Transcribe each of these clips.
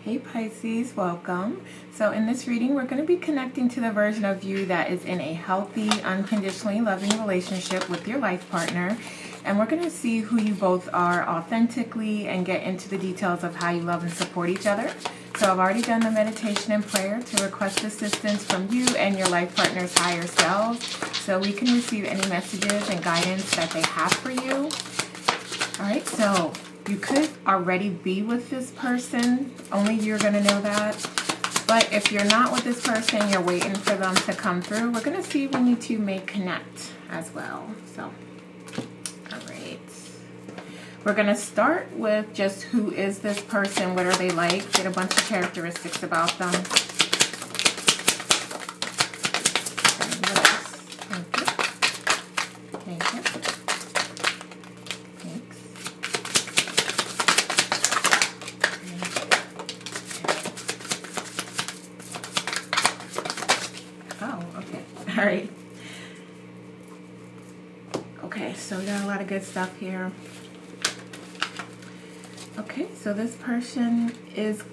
Hey Pisces, welcome. So in this reading, we're going to be connecting to the version of you that is in a healthy, unconditionally loving relationship with your life partner. And we're going to see who you both are authentically and get into the details of how you love and support each other. So I've already done the meditation and prayer to request assistance from you and your life partner's higher selves, so we can receive any messages and guidance that they have for you. All right, so you could already be with this person. Only you're going to know that. But if you're not with this person, you're waiting for them to come through. We're going to see when you two may connect as well. So, all right. We're going to start with just who is this person? What are they like? Get a bunch of characteristics about them. And what else? Thank you. Thank you. Thanks. All right. Okay, so we got a lot of good stuff here. Okay, so this person is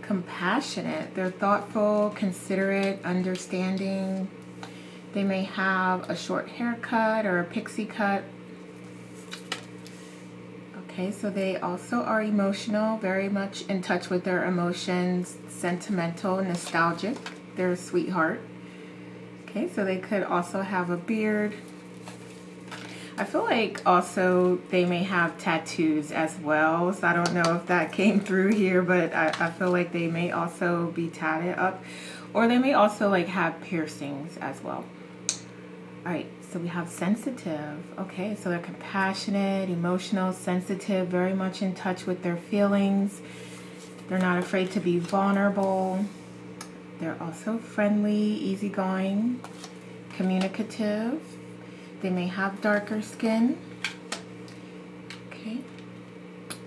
compassionate. They're thoughtful, considerate, understanding. They may have a short haircut or a pixie cut. Okay, so they also are emotional, very much in touch with their emotions, sentimental, nostalgic. They're a sweetheart. Okay, so they could also have a beard. I feel like also they may have tattoos as well. So I don't know if that came through here, but I feel like they may also be tatted up. Or they may also like have piercings as well. All right, so we have sensitive. Okay, so they're compassionate, emotional, sensitive, very much in touch with their feelings. They're not afraid to be vulnerable. They're also friendly, easygoing, communicative. They may have darker skin. Okay.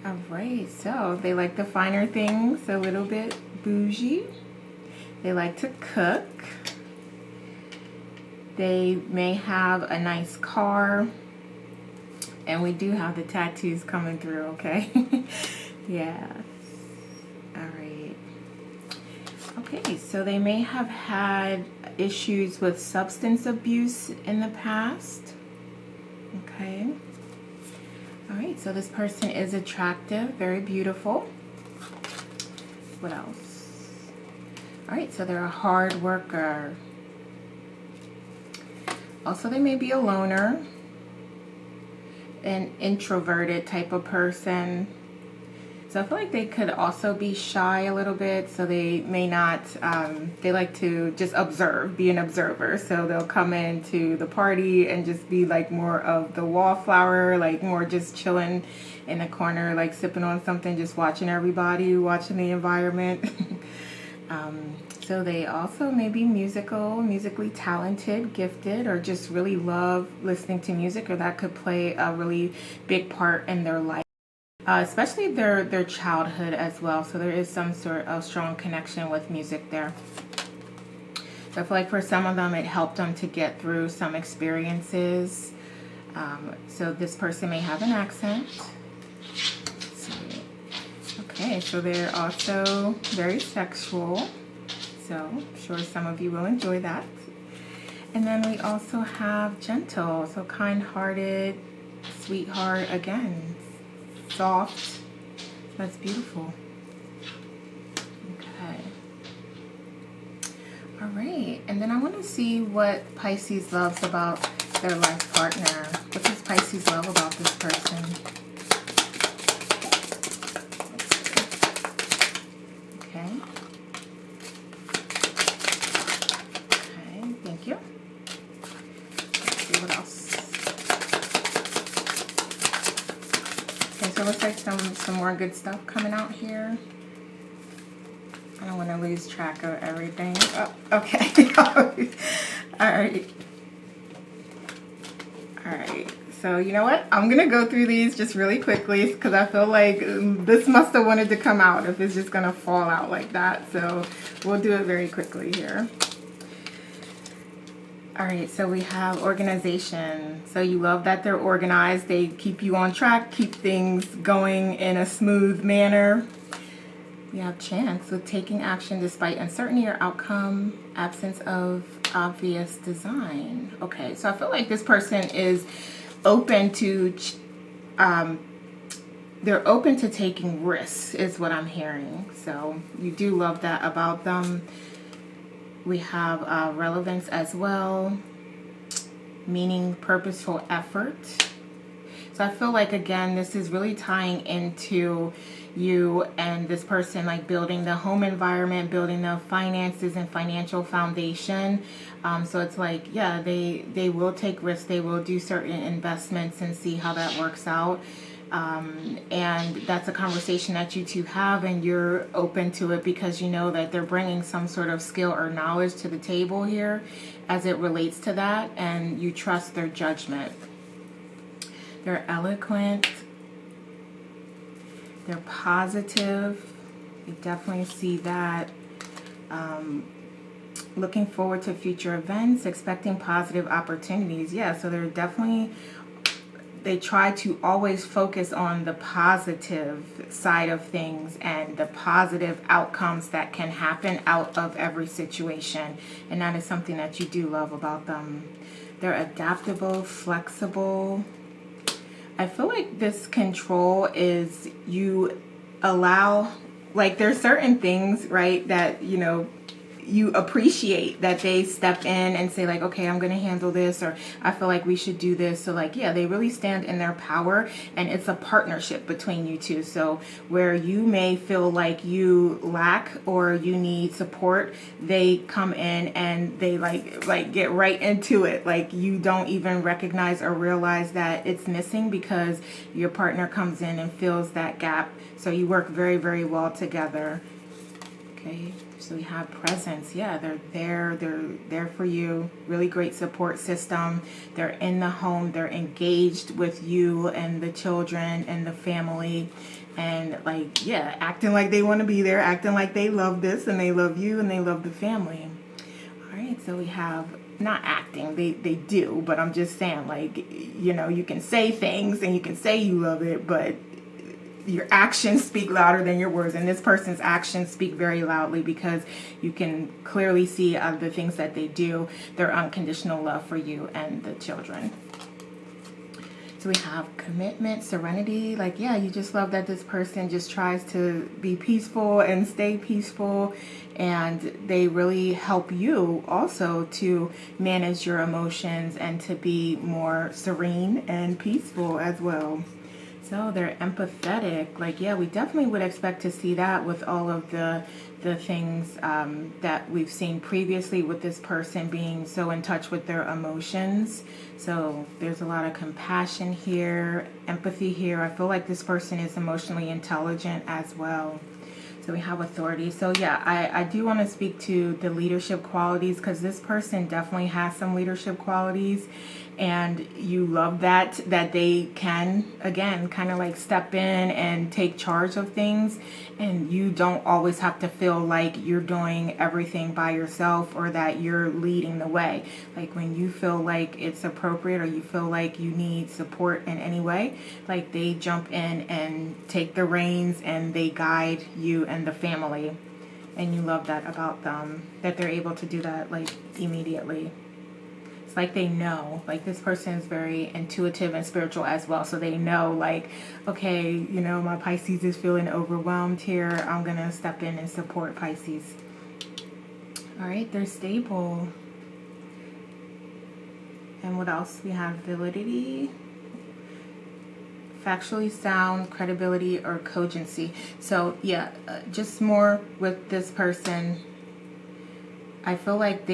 All right, so they like the finer things, a little bit bougie. They like to cook. They may have a nice car. And we do have the tattoos coming through, okay? Yeah. All right. Okay, so they may have had issues with substance abuse in the past. Okay. All right, so this person is attractive, very beautiful. What else? All right, so they're a hard worker. Also, they may be a loner, an introverted type of person. So I feel like they could also be shy a little bit, so they may not, they like to just observe, be an observer. So they'll come into the party and just be like more of the wallflower, like more just chilling in the corner, like sipping on something, just watching everybody, watching the environment. So they also may be musically talented, gifted, or just really love listening to music, or that could play a really big part in their life. Especially their childhood as well. So there is some sort of strong connection with music there. So I feel like for some of them, it helped them to get through some experiences. So this person may have an accent. Let's see. Okay, so they're also very sexual. So I'm sure some of you will enjoy that. And then we also have gentle, so kind-hearted, sweetheart again. Soft. That's beautiful. Okay. All right. And then I want to see what Pisces loves about their life partner. What does Pisces love about this person? Okay. Okay. Thank you. Let's see what else. So it looks like some more good stuff coming out here. I don't want to lose track of everything. Oh, okay. All right. All right. So you know what? I'm going to go through these just really quickly because I feel like this must have wanted to come out if it's just going to fall out like that. So we'll do it very quickly here. All right, so we have organization. So you love that they're organized. They keep you on track, keep things going in a smooth manner. We have chance with taking action despite uncertainty or outcome, absence of obvious design. Okay, so I feel like this person is open to, they're open to taking risks is what I'm hearing. So you do love that about them. We have relevance as well, meaning purposeful effort. So I feel like, again, this is really tying into you and this person, like building the home environment, building the finances and financial foundation. So it's like, yeah, they will take risks. They will do certain investments and see how that works out. And that's a conversation that you two have, and you're open to it because you know that they're bringing some sort of skill or knowledge to the table here as it relates to that, and you trust their judgment. They're eloquent. They're positive. You definitely see that. Looking forward to future events, expecting positive opportunities. Yeah, so they're definitely, they try to always focus on the positive side of things and the positive outcomes that can happen out of every situation. And that is something that you do love about them. They're adaptable, flexible. I feel like this control is you allow, like there's certain things, right, that, you know, you appreciate that they step in and say like, okay, I'm going to handle this, or I feel like we should do this. So like, yeah, they really stand in their power, and it's a partnership between you two. So where you may feel like you lack or you need support, they come in and they like get right into it. Like you don't even recognize or realize that it's missing because your partner comes in and fills that gap. So you work very, very well together. Okay. So we have presence. Yeah, they're there for you. Really great support system. They're in the home. They're engaged with you and the children and the family, and like, yeah, acting like they want to be there, acting like they love this and they love you and they love the family. All right, so we have, not acting, they do, but I'm just saying, like, you know, you can say things and you can say you love it, but your actions speak louder than your words, and this person's actions speak very loudly because you can clearly see out of the things that they do their unconditional love for you and the children. So we have commitment, serenity. Like, yeah, you just love that this person just tries to be peaceful and stay peaceful, and they really help you also to manage your emotions and to be more serene and peaceful as well. So they're empathetic. Like, yeah, we definitely would expect to see that with all of the things that we've seen previously with this person being so in touch with their emotions. So there's a lot of compassion here, empathy here. I feel like this person is emotionally intelligent as well. So we have authority. So yeah, I do want to speak to the leadership qualities, because this person definitely has some leadership qualities, and you love that they can, again, kind of like step in and take charge of things, and you don't always have to feel like you're doing everything by yourself or that you're leading the way. Like when you feel like it's appropriate or you feel like you need support in any way, like they jump in and take the reins and they guide you and the family. And you love that about them, that they're able to do that like immediately. It's like they know, like this person is very intuitive and spiritual as well. So they know, like, okay, you know, my Pisces is feeling overwhelmed here. I'm going to step in and support Pisces. All right, they're stable. And what else? We have validity, factually sound, credibility, or cogency. So yeah, just more with this person. I feel like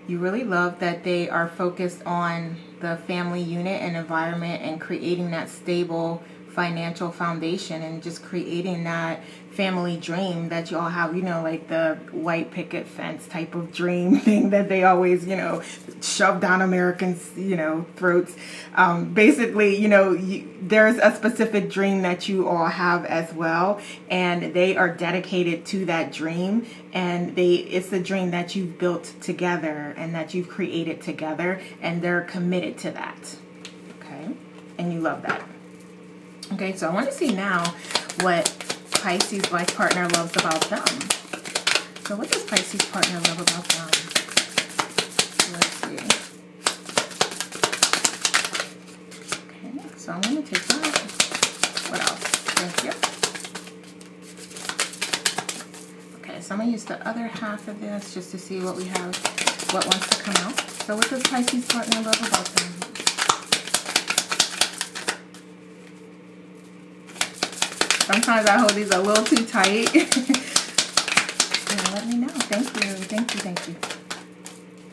you really love that they are focused on the family unit and environment and creating that stable financial foundation and just creating that family dream that you all have, you know, like the white picket fence type of dream thing that they always, you know, shove down Americans, you know, throats. Basically, you know, there's a specific dream that you all have as well, and they are dedicated to that dream, and it's the dream that you've built together and that you've created together, and they're committed to that. Okay, and you love that. Okay, so I want to see now what Pisces life partner loves about them? So what does Pisces partner love about them? Let's see. Okay, so I'm going to take that. What else? Thank you. Okay, so I'm going to use the other half of this just to see what we have, what wants to come out. So what does Pisces partner love about them? Sometimes I hold these a little too tight. Let me know. Thank you. Thank you. Thank you.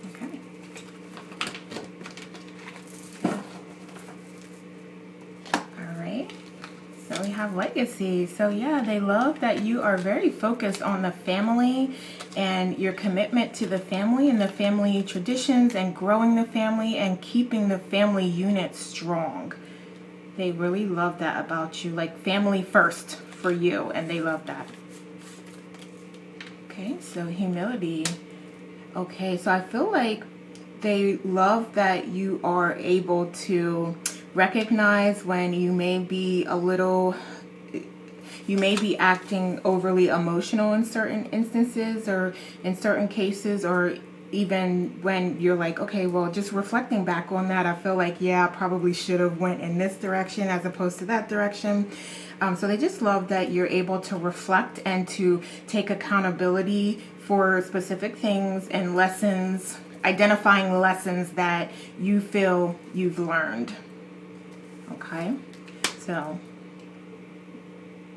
Okay. All right. So we have legacy. So yeah, they love that you are very focused on the family and your commitment to the family and the family traditions and growing the family and keeping the family unit strong. They really love that about you, like family first for you, and they love that. Okay, so humility. Okay, so I feel like they love that you are able to recognize when you may be acting overly emotional in certain instances or in certain cases, or even when you're like, okay, well, just reflecting back on that, I feel like, yeah, I probably should have went in this direction as opposed to that direction. So they just love that you're able to reflect and to take accountability for specific things and lessons, identifying lessons that you feel you've learned. Okay, so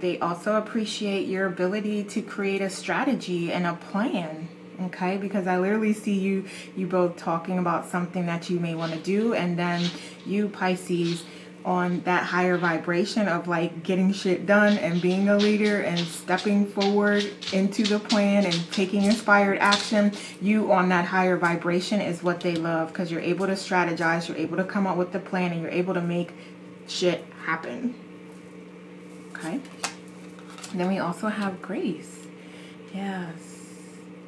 they also appreciate your ability to create a strategy and a plan. Okay, because I literally see you both talking about something that you may want to do, and then you, Pisces, on that higher vibration of like getting shit done and being a leader and stepping forward into the plan and taking inspired action. You on that higher vibration is what they love, because you're able to strategize, you're able to come up with the plan, and you're able to make shit happen. Okay, and then we also have grace. Yes,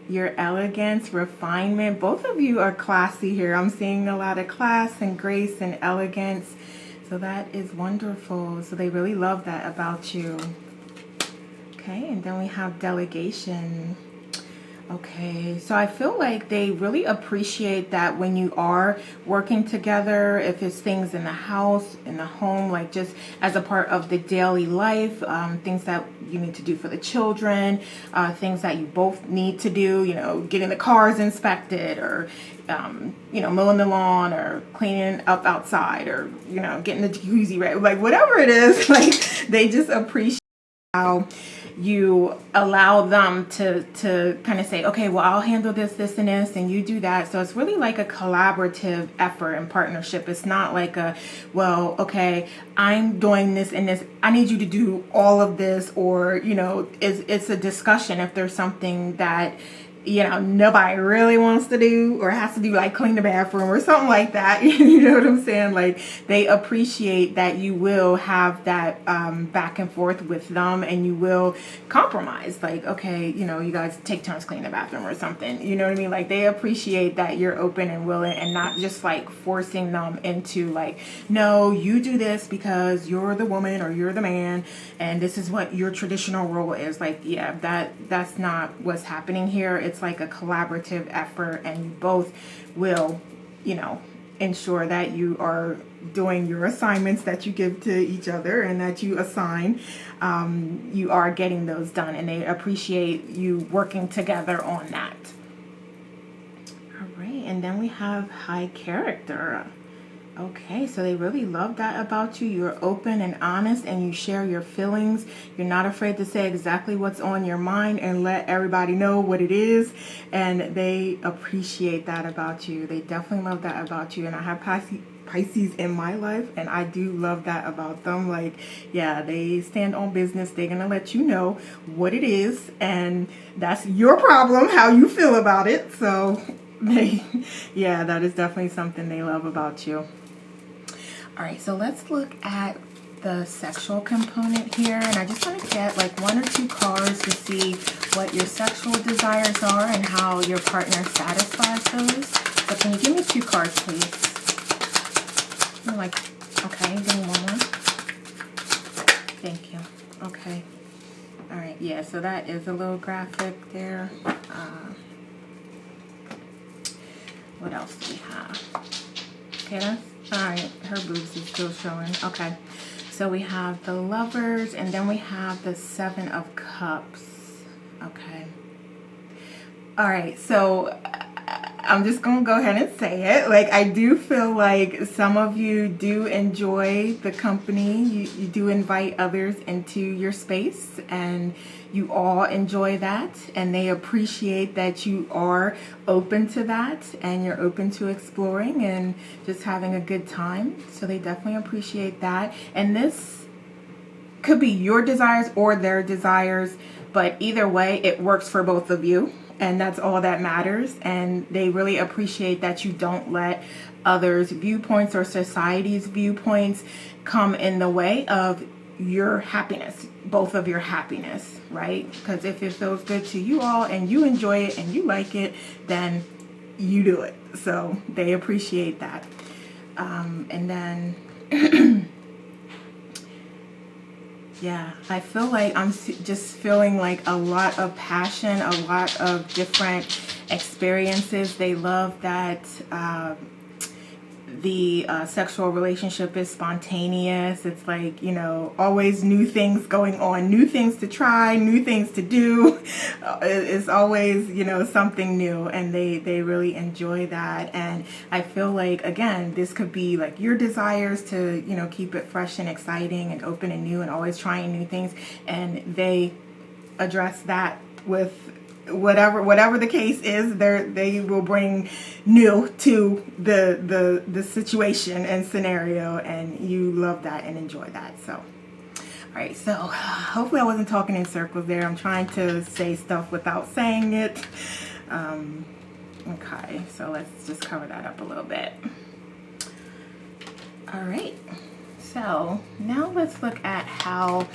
your elegance, refinement. Both of you are classy here. I'm seeing a lot of class and grace and elegance. So that is wonderful. So they really love that about you. Okay, and then we have delegation. Okay, so I feel like they really appreciate that when you are working together, if it's things in the house, in the home, like just as a part of the daily life, things that you need to do for the children, things that you both need to do, you know, getting the cars inspected, or mowing the lawn, or cleaning up outside, or, you know, getting the jacuzzi ready, like whatever it is. Like they just appreciate how you allow them to kind of say, okay, well, I'll handle this, and this, and you do that. So it's really like a collaborative effort and partnership. It's not like a, well, okay, I'm doing this and this, I need you to do all of this, or, you know, it's a discussion if there's something that, you know, nobody really wants to do, or has to do, like clean the bathroom or something like that. You know what I'm saying? Like they appreciate that you will have that back and forth with them, and you will compromise. Like, okay, you know, you guys take turns cleaning the bathroom or something. You know what I mean? Like they appreciate that you're open and willing, and not just like forcing them into like, no, you do this because you're the woman or you're the man, and this is what your traditional role is. Like, yeah, that's not what's happening here. It's like a collaborative effort, and you both will, you know, ensure that you are doing your assignments that you give to each other and that you assign. You are getting those done, and they appreciate you working together on that. All right, and then we have high character. Okay, so they really love that about you. You're open and honest, and you share your feelings. You're not afraid to say exactly what's on your mind and let everybody know what it is. And they appreciate that about you. They definitely love that about you. And I have Pisces in my life, and I do love that about them. Like, yeah, they stand on business. They're going to let you know what it is, and that's your problem, how you feel about it. So yeah, that is definitely something they love about you. All right, so let's look at the sexual component here, and I just want to get like 1 or 2 cards to see what your sexual desires are and how your partner satisfies those. So can you give me 2 cards, please? Like, okay, give me 1 more. Thank you. Okay. All right. yeah, so that is a little graphic there. What else do we have? Okay, that's all right. Her boobs is still showing. Okay, so we have the Lovers, and then we have the Seven of Cups. Okay. All right, so I'm just gonna go ahead and say it. Like, I do feel like some of you do enjoy the company. You do invite others into your space, and you all enjoy that, and they appreciate that you are open to that, and you're open to exploring and just having a good time. So they definitely appreciate that. And this could be your desires or their desires, but either way, it works for both of you. And that's all that matters. And they really appreciate that you don't let others' viewpoints or society's viewpoints come in the way of your happiness, both of your happiness, right? Because if it feels good to you all and you enjoy it and you like it, then you do it. So they appreciate that. And then yeah, I feel like I'm just feeling like a lot of passion, a lot of different experiences. They love that the sexual relationship is spontaneous. It's like, you know, always new things going on, new things to try, new things to do. It's always, you know, something new, and they really enjoy that. And I feel like, again, this could be like your desires to, you know, keep it fresh and exciting and open and new and always trying new things, and they address that with whatever the case is. They will bring new to the situation and scenario, and you love that and enjoy that. So all right, so hopefully I wasn't talking in circles there. I'm trying to say stuff without saying it. Okay, so let's just cover that up a little bit. All right, so now let's look at how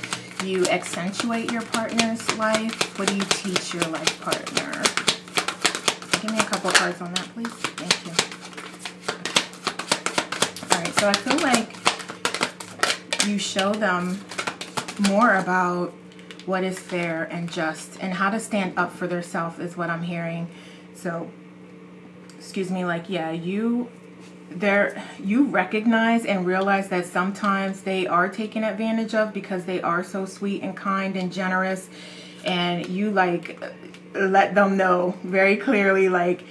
you accentuate your partner's life. What do you teach your life partner? Give me a couple cards on that, please. Thank you. All right, so I feel like you show them more about what is fair and just and how to stand up for themselves is what I'm hearing. So, excuse me, like, yeah, you recognize and realize that sometimes they are taken advantage of because they are so sweet and kind and generous, and you like let them know very clearly, like,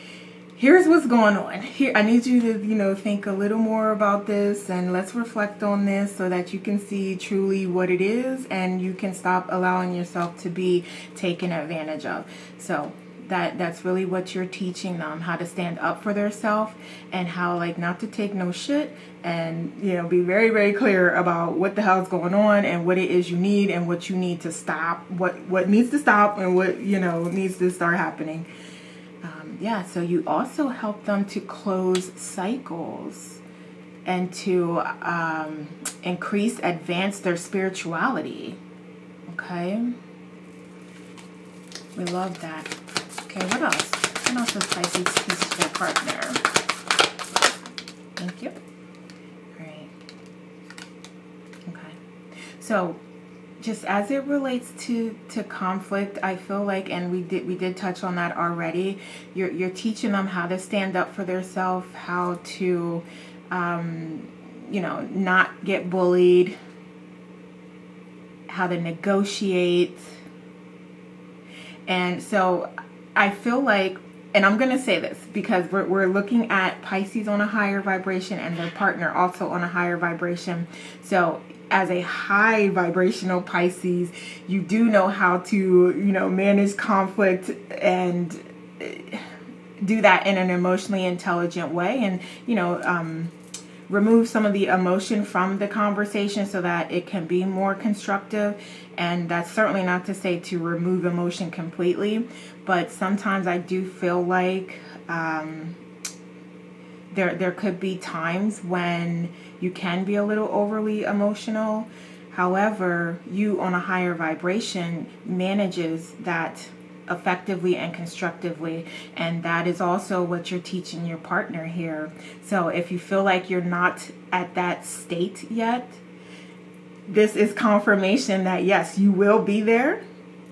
here's what's going on here. I need you to, you know, think a little more about this, and let's reflect on this so that you can see truly what it is, and you can stop allowing yourself to be taken advantage of. So that's really what you're teaching them, how to stand up for themselves and how, like, not to take no shit, and, you know, be very, very clear about what the hell's going on and what it is you need and what you need to stop, what needs to stop and what, you know, needs to start happening. Yeah, so you also help them to close cycles and to advance their spirituality. Okay? We love that. Okay, what else? What else does Pisces teach their partner? Thank you. All right. Okay. So, just as it relates to conflict, I feel like, and we did touch on that already. You're teaching them how to stand up for themselves, how to, you know, not get bullied, how to negotiate, and so I feel like, and I'm going to say this because we're looking at Pisces on a higher vibration and their partner also on a higher vibration. So as a high vibrational Pisces, you do know how to, you know, manage conflict and do that in an emotionally intelligent way, and, you know, remove some of the emotion from the conversation so that it can be more constructive. And that's certainly not to say to remove emotion completely, but sometimes I do feel like there could be times when you can be a little overly emotional. However, you on a higher vibration manages that effectively and constructively, and that is also what you're teaching your partner here. So if you feel like you're not at that state yet, this is confirmation that yes, you will be there,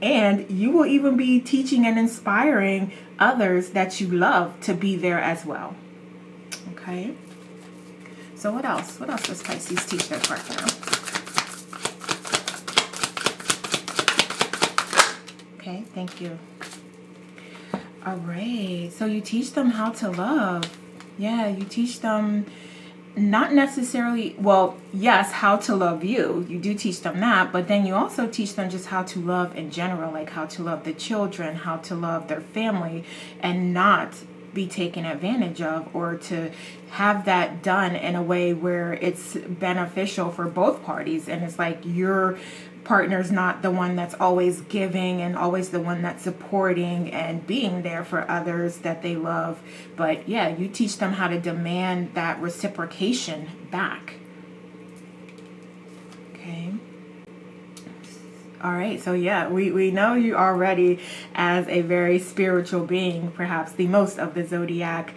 And you will even be teaching and inspiring others that you love to be there as well. Okay. So what else? What else does Pisces teach their partner? Okay, thank you. All right. So you teach them how to love. Yeah, you teach them not necessarily, well, yes, how to love you. You do teach them that, but then you also teach them just how to love in general, like how to love the children, how to love their family, and not be taken advantage of, or to have that done in a way where it's beneficial for both parties. And it's like your partner's not the one that's always giving and always the one that's supporting and being there for others that they love. But yeah, you teach them how to demand that reciprocation back. Okay. All right, so yeah, we know you already as a very spiritual being, perhaps the most of the zodiac.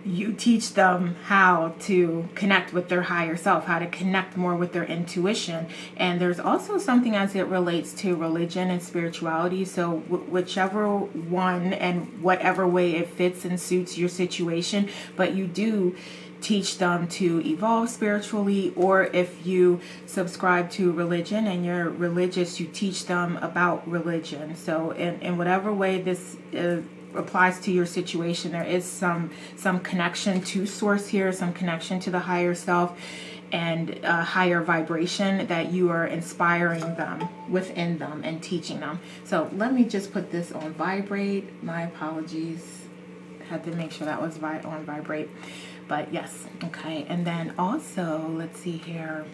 You teach them how to connect with their higher self, how to connect more with their intuition. And there's also something as it relates to religion and spirituality. So whichever one and whatever way it fits and suits your situation, but you do teach them to evolve spiritually, or if you subscribe to religion and you're religious, you teach them about religion. So in whatever way this applies to your situation, there is some connection to source here, some connection to the higher self and a higher vibration that you are inspiring them within them and teaching them. So let me just put this on vibrate. My apologies. Had to make sure that was on vibrate. But yes, okay. And then also, let's see here.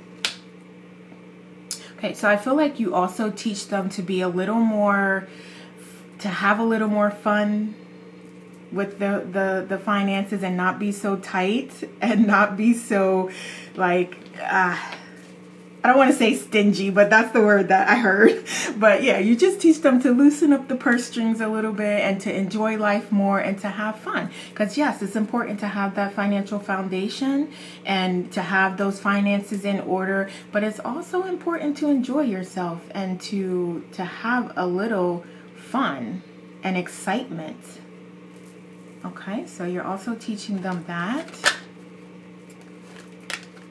Okay, so I feel like you also teach them to be a little more, to have a little more fun with the finances, and not be so tight and not be so like, I don't want to say stingy, but that's the word that I heard. But yeah, you just teach them to loosen up the purse strings a little bit and to enjoy life more and to have fun. Because yes, it's important to have that financial foundation and to have those finances in order. But it's also important to enjoy yourself and to have a little fun and excitement. Okay, so you're also teaching them that.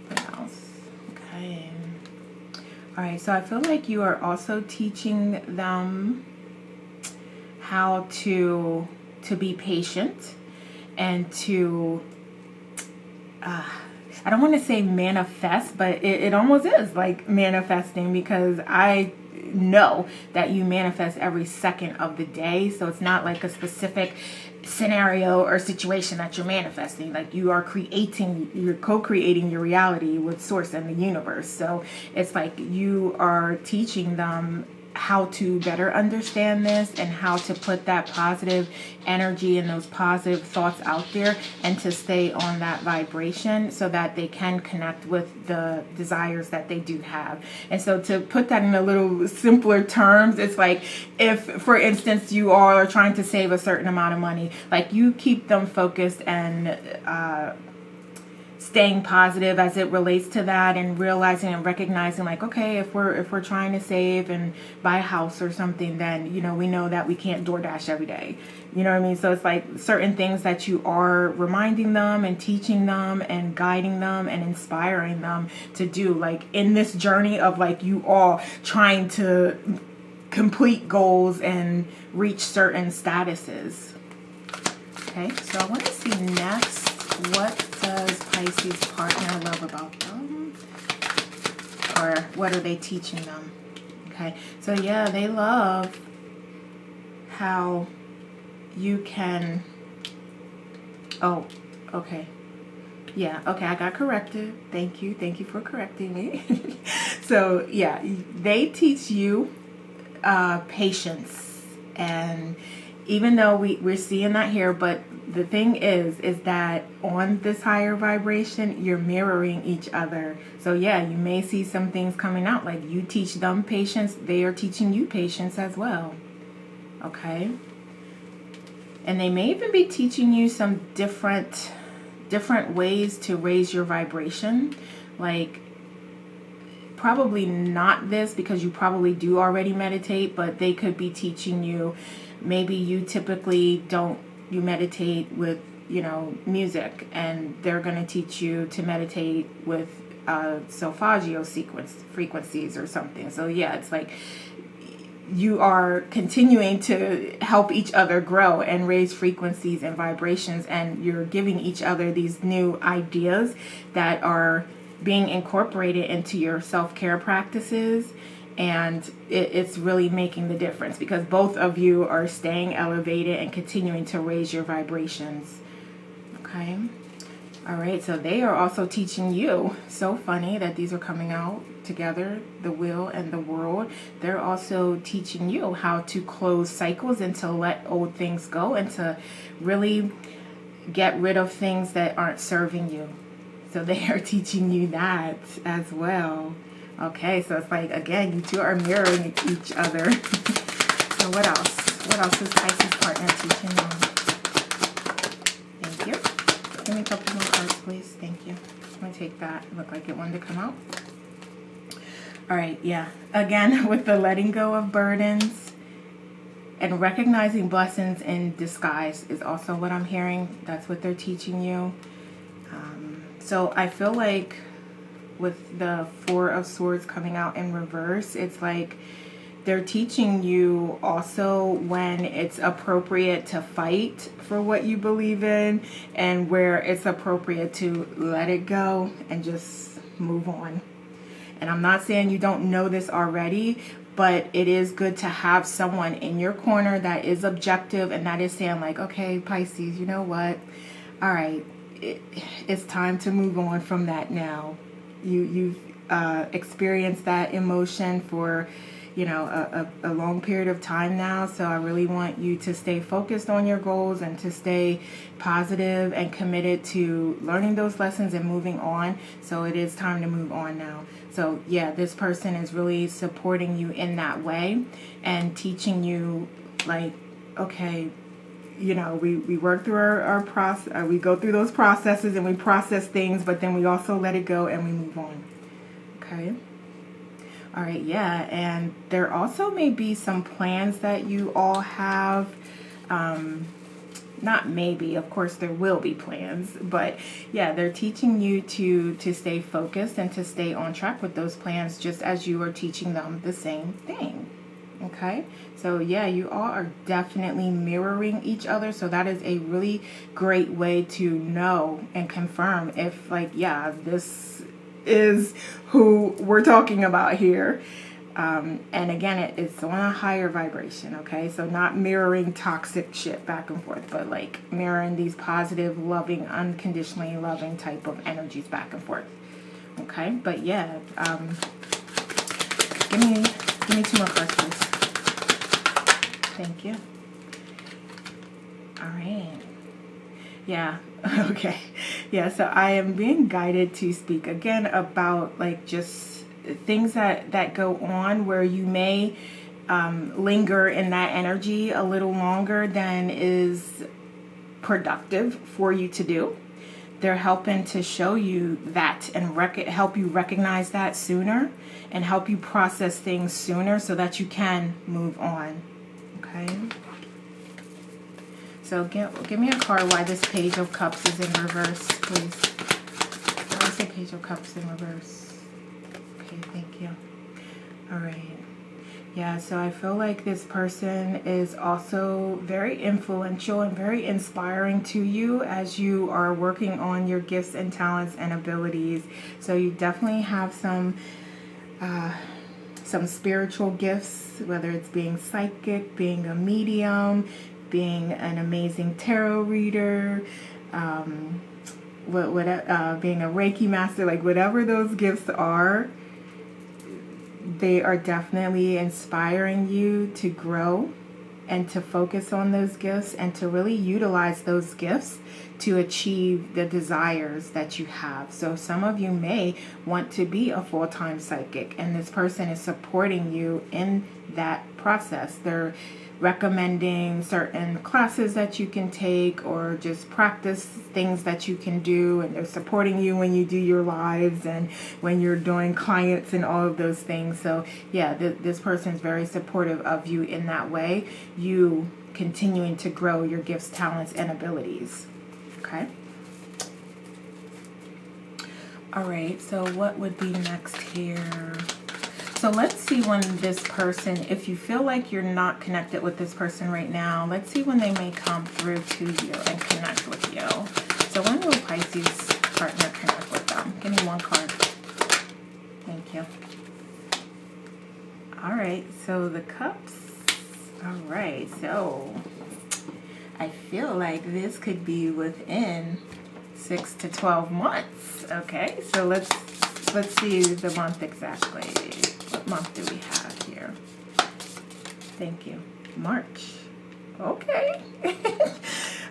What else? Okay. All right, so I feel like you are also teaching them how to be patient and to, I don't want to say manifest, but it almost is like manifesting, because I know that you manifest every second of the day. So it's not like a specific scenario or situation that you're manifesting. Like you are you're co-creating your reality with source and the universe. So it's like you are teaching them how to better understand this and how to put that positive energy and those positive thoughts out there and to stay on that vibration so that they can connect with the desires that they do have. And so to put that in a little simpler terms, it's like if, for instance, you are trying to save a certain amount of money, like you keep them focused and staying positive as it relates to that, and realizing and recognizing like, okay, if we're trying to save and buy a house or something, then, you know, we know that we can't DoorDash every day. You know what I mean? So it's like certain things that you are reminding them and teaching them and guiding them and inspiring them to do, like in this journey of like you all trying to complete goals and reach certain statuses. Okay, so I want to see next, what does Pisces partner love about them? Or what are they teaching them? Okay, so yeah, they love how you can, oh, okay. Yeah, okay, I got corrected. Thank you for correcting me. So yeah, they teach you patience. And even though we're seeing that here, but the thing is that on this higher vibration, you're mirroring each other. So yeah, you may see some things coming out, like you teach them patience, they are teaching you patience as well. Okay? And they may even be teaching you some different ways to raise your vibration. Like probably not this, because you probably do already meditate, but they could be teaching you, maybe you typically don't, you meditate with, music, and they're going to teach you to meditate with solfeggio frequencies or something. So yeah, it's like you are continuing to help each other grow and raise frequencies and vibrations, and you're giving each other these new ideas that are being incorporated into your self-care practices, and it's really making the difference because both of you are staying elevated and continuing to raise your vibrations. Okay. All right, so they are also teaching you. So funny that these are coming out together, the wheel and the world. They're also teaching you how to close cycles and to let old things go and to really get rid of things that aren't serving you. So they are teaching you that as well. Okay, so it's like, again, you two are mirroring each other. So what else? What else is Pisces partner teaching you? Thank you. Give me a couple more cards, please. Thank you. I'm going to take that. It looked like it wanted to come out. All right, yeah. Again, with the letting go of burdens and recognizing blessings in disguise is also what I'm hearing. That's what they're teaching you. So I feel like with the Four of Swords coming out in reverse, it's like they're teaching you also when it's appropriate to fight for what you believe in and where it's appropriate to let it go and just move on. And I'm not saying you don't know this already, but it is good to have someone in your corner that is objective and that is saying like, okay, Pisces, you know what? All right, it's time to move on from that now. You've experienced that emotion for a long period of time now, so I really want you to stay focused on your goals and to stay positive and committed to learning those lessons and moving on. So it is time to move on now. So yeah, this person is really supporting you in that way and teaching you like, okay, we work through our process, we go through those processes and we process things, but then we also let it go and we move on. Okay. All right, yeah, and there also may be some plans that you all have. Not maybe, of course there will be plans, but yeah, they're teaching you to stay focused and to stay on track with those plans, just as you are teaching them the same thing. Okay, so yeah, you all are definitely mirroring each other, so that is a really great way to know and confirm if like, yeah, this is who we're talking about here. And again, it's on a higher vibration, okay? So not mirroring toxic shit back and forth, but like mirroring these positive, loving, unconditionally loving type of energies back and forth, okay? But yeah, give me 2 more cards, please. Thank you. All right. Yeah. Okay. Yeah. So I am being guided to speak again about like just things that go on where you may linger in that energy a little longer than is productive for you to do. They're helping to show you that and help you recognize that sooner and help you process things sooner so that you can move on. Okay. So give me a card why this Page of Cups is in reverse, please. Why is the Page of Cups in reverse? Okay, thank you. All right. Yeah, so I feel like this person is also very influential and very inspiring to you as you are working on your gifts and talents and abilities. So you definitely have some spiritual gifts, whether it's being psychic, being a medium, being an amazing tarot reader, being a Reiki master, like whatever those gifts are, they are definitely inspiring you to grow and to focus on those gifts and to really utilize those gifts to achieve the desires that you have. So some of you may want to be a full-time psychic, and this person is supporting you in that process. They're recommending certain classes that you can take or just practice things that you can do, and they're supporting you when you do your lives and when you're doing clients and all of those things. So yeah, this person is very supportive of you in that way, you continuing to grow your gifts, talents, and abilities. Okay. All right, so what would be next here? So let's see when this person, if you feel like you're not connected with this person right now, let's see when they may come through to you and connect with you. So when will Pisces partner connect with them? Give me one card. Thank you. All right, so the cups. All right, so I feel like this could be within 6 to 12 months. Okay, so let's see the month exactly. What month do we have here? Thank you. March. Okay.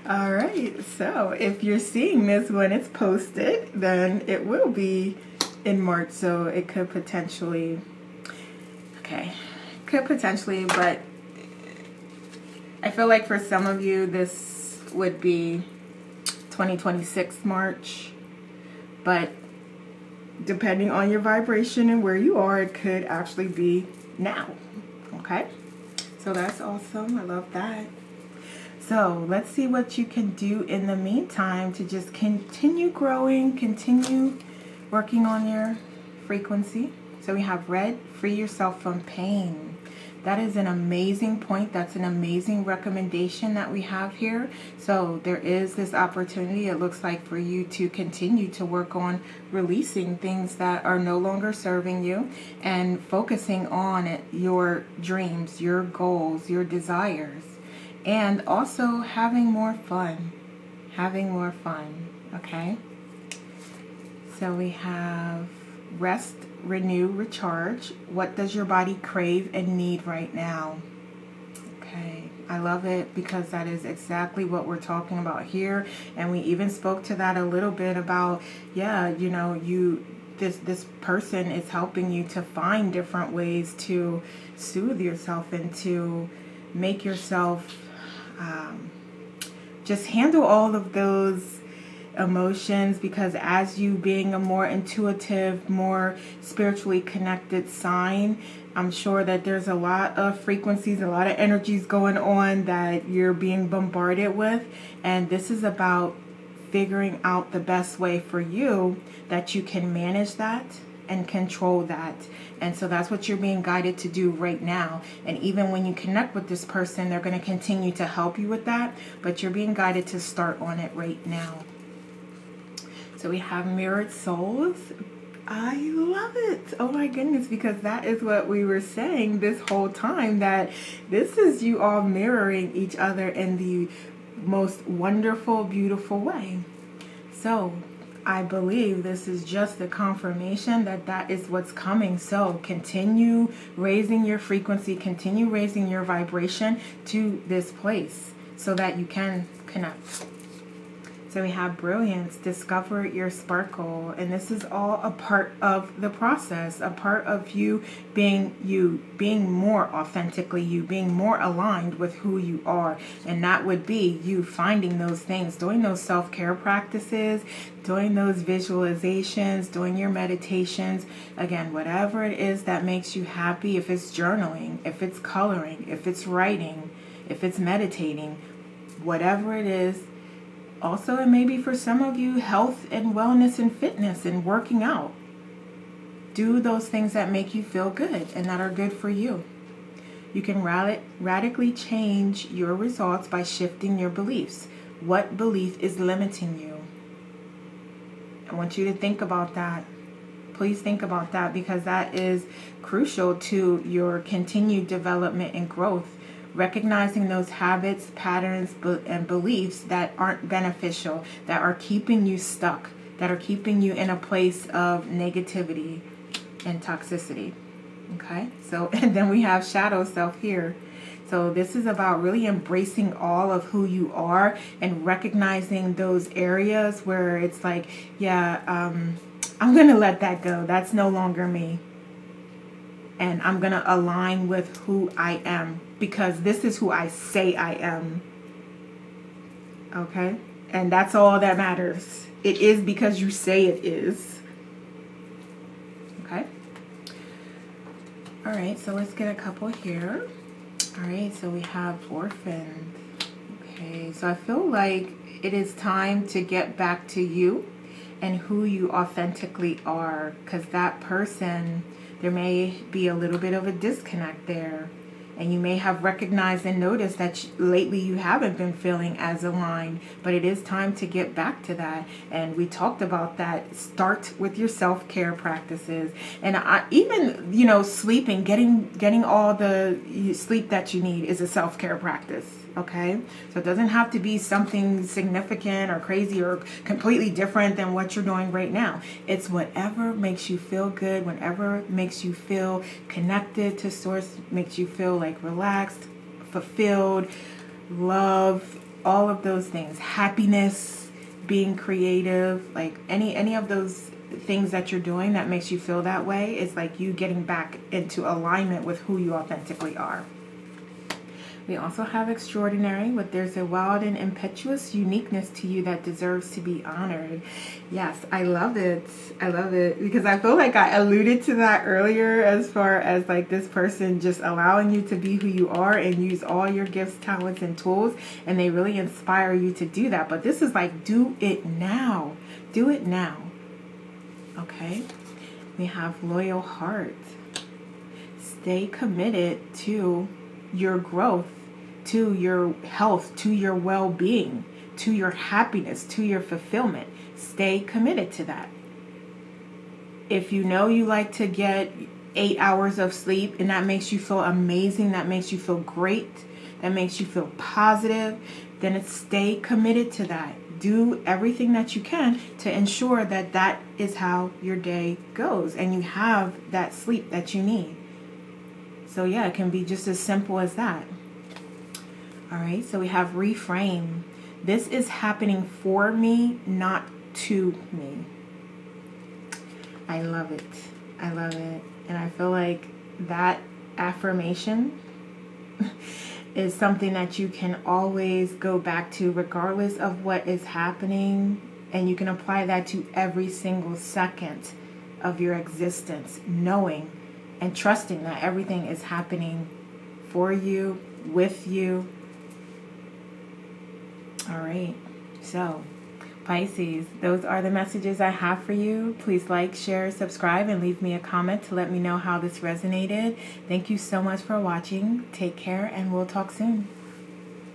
All right, so if you're seeing this when it's posted, then it will be in March, so it could potentially, but I feel like for some of you this would be 2026 March, but depending on your vibration and where you are, it could actually be now. Okay, so that's awesome. I love that. So let's see what you can do in the meantime to just continue growing, continue working on your frequency. So we have red, free yourself from pain. That is an amazing point. That's an amazing recommendation that we have here. So there is this opportunity, it looks like, for you to continue to work on releasing things that are no longer serving you and focusing on your dreams, your goals, your desires, and also having more fun. Okay? So we have rest, renew, recharge. What does your body crave and need right now? Okay, I love it because that is exactly what we're talking about here. And we even spoke to that a little bit about, yeah, you know, this person is helping you to find different ways to soothe yourself and to make yourself just handle all of those emotions, because as you being a more intuitive, more spiritually connected sign, I'm sure that there's a lot of frequencies, a lot of energies going on that you're being bombarded with, and this is about figuring out the best way for you that you can manage that and control that. And so that's what you're being guided to do right now. And even when you connect with this person, they're going to continue to help you with that, but you're being guided to start on it right now. So we have mirrored souls. I love it. Oh my goodness, because that is what we were saying this whole time, that this is you all mirroring each other in the most wonderful, beautiful way. So I believe this is just the confirmation that that is what's coming. So continue raising your frequency, continue raising your vibration to this place so that you can connect. So we have brilliance, discover your sparkle, and this is all a part of the process, a part of you, being more authentically you, being more aligned with who you are. And that would be you finding those things, doing those self-care practices, doing those visualizations, doing your meditations, again, whatever it is that makes you happy, if it's journaling, if it's coloring, if it's writing, if it's meditating, whatever it is. Also, it may be for some of you health and wellness and fitness and working out. Do those things that make you feel good and that are good for you. You can radically change your results by shifting your beliefs. What belief is limiting you? I want you to think about that. Please think about that, because that is crucial to your continued development and growth. Recognizing those habits, patterns, and beliefs that aren't beneficial, that are keeping you stuck, that are keeping you in a place of negativity and toxicity. Okay, so and then we have shadow self here. So this is about really embracing all of who you are and recognizing those areas where it's like, yeah, I'm going to let that go. That's no longer me. and I'm going to align with who I am, because this is who I say I am. Okay? And that's all that matters. It is because you say it is. Okay? All right, so let's get a couple here. All right, so we have orphan. Okay, so I feel like it is time to get back to you and who you authentically are, because that person, there may be a little bit of a disconnect there, and you may have recognized and noticed that lately you haven't been feeling as aligned, but it is time to get back to that. And we talked about that. Start with your self-care practices, and even, you know, sleeping, getting all the sleep that you need is a self-care practice. Okay, so it doesn't have to be something significant or crazy or completely different than what you're doing right now. It's whatever makes you feel good, whatever makes you feel connected to source, makes you feel like relaxed, fulfilled, love, all of those things, happiness, being creative, like any of those things that you're doing that makes you feel that way is like you getting back into alignment with who you authentically are. We also have extraordinary, but there's a wild and impetuous uniqueness to you that deserves to be honored. Yes, I love it. I love it, because I feel like I alluded to that earlier as far as like this person just allowing you to be who you are and use all your gifts, talents, and tools, and they really inspire you to do that. But this is like, do it now. Do it now. Okay? We have loyal heart. Stay committed to your growth, to your health, to your well-being, to your happiness, to your fulfillment. Stay committed to that. If you know you like to get 8 hours of sleep and that makes you feel amazing, that makes you feel great, that makes you feel positive, then it's stay committed to that. Do everything that you can to ensure that that is how your day goes and you have that sleep that you need. So yeah, it can be just as simple as that. All right, so we have reframe. This is happening for me, not to me. I love it. I love it. And I feel like that affirmation is something that you can always go back to regardless of what is happening. And you can apply that to every single second of your existence, knowing and trusting that everything is happening for you, with you. All right. So, Pisces, those are the messages I have for you. Please like, share, subscribe, and leave me a comment to let me know how this resonated. Thank you so much for watching. Take care, and we'll talk soon.